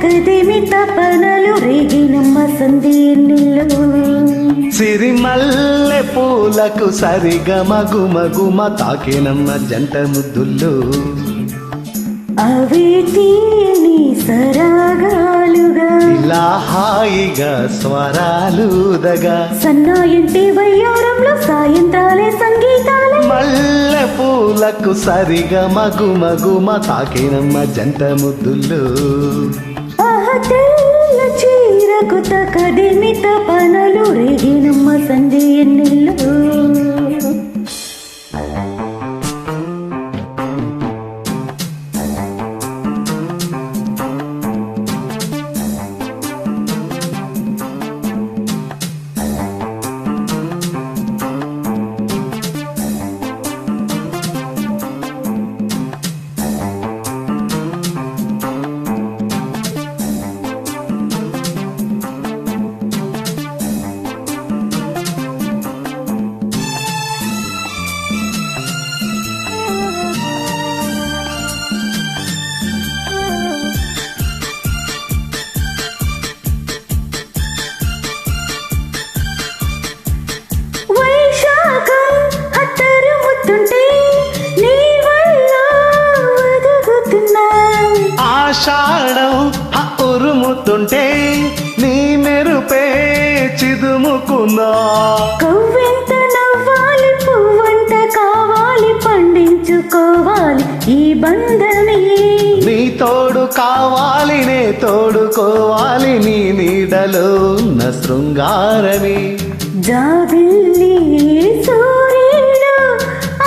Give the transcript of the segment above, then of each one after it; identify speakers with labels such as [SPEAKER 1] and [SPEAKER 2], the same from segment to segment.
[SPEAKER 1] తకదిమి తపనలు రేగినమ్మ సందేనిల్లు
[SPEAKER 2] సిరిమల్లె పూలకు సరిగమ గుమ తాకినమ్మ జంట ముద్దుల్లో
[SPEAKER 1] అవి తీయని సరాగాలుగా
[SPEAKER 2] ఇలా హాయిగా స్వరాలుదగా
[SPEAKER 1] సన్నాయంటే వయ్యారంలో సాయంత్రాలే సంగీతాలే
[SPEAKER 2] మల్లె పూలకు సరిగమ గుమ తాకినమ్మ జంట ముద్దుల్లో
[SPEAKER 1] తెల్ల చీరకు తకదిమి తపనలు రేగినమ్మ సందేనిల్లు
[SPEAKER 2] ఆషాఢం ఉరుముతుంటే నీ మెరుపే చిదుముకున్నా
[SPEAKER 1] కవ్వెంత నవ్వాలి పువ్వంత కావాలి పండించుకోవాలి ఈ బంధమే
[SPEAKER 2] నీ తోడు కావాలి నే తోడుకోవాలి నీ నీడలో ఉన్న శృంగారమే
[SPEAKER 1] జాబిల్లి సూర్యుడు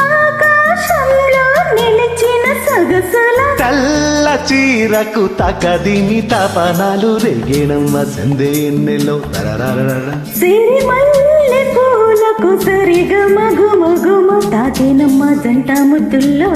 [SPEAKER 1] ఆకాశంలో నిలిచిన సొగసుల
[SPEAKER 2] తెల్ల చీరకు తకదిమి తపనలు రేగినమ్మ సందేన్నెలో
[SPEAKER 1] సిరిమల్లె పూలకు సరిగమ గుమ తాకినమ్మ జంట ముద్దుల్లో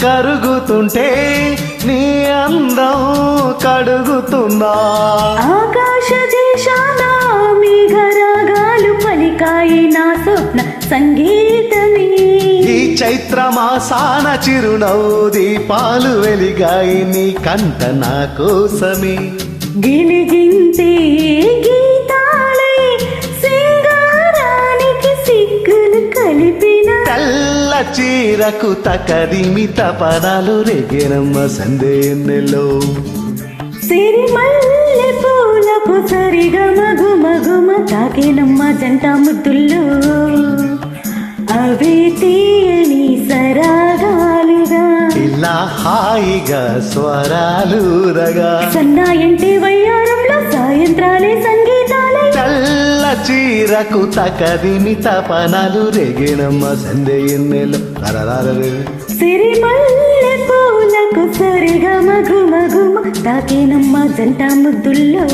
[SPEAKER 2] కరుగుతుంటే నీ అందం కడుగుతున్నా
[SPEAKER 1] ఆకాశ దేశాన మేఘరాగాలు పలికాయి నా స్వప్న సంగీతమే
[SPEAKER 2] ఈ చైత్ర మాసాన చిరునవ్వు దీపాలు వెలిగాయి నీ కంట నా కోసమే
[SPEAKER 1] గిలిగింతే గీతాలై సింగారానికి సిగ్గులు కలిపిన
[SPEAKER 2] తెల్ల చీరకు తకదిమి తపనలు రేగినమ్మ సందేన్నెలో
[SPEAKER 1] సిరిమల్లె పూలకు సరిగమ గుమ తాకినమ్మ జంట ముద్దుల్లో అవి తీయని సరాగాలుగా
[SPEAKER 2] ఇలా హాయిగా స్వరాలుదగా
[SPEAKER 1] సన్నాయంటే వయ్యారంలో సాయంత్రాలే సంగీతాలే
[SPEAKER 2] తెల్ల చీరకు తకదిమి తపనలు రేగినమ్మ సందేన్నెలో
[SPEAKER 1] సిరిమల్లె పూలకు సరిగమ గుమ తాకినమ్మ జంట ముద్దుల్లో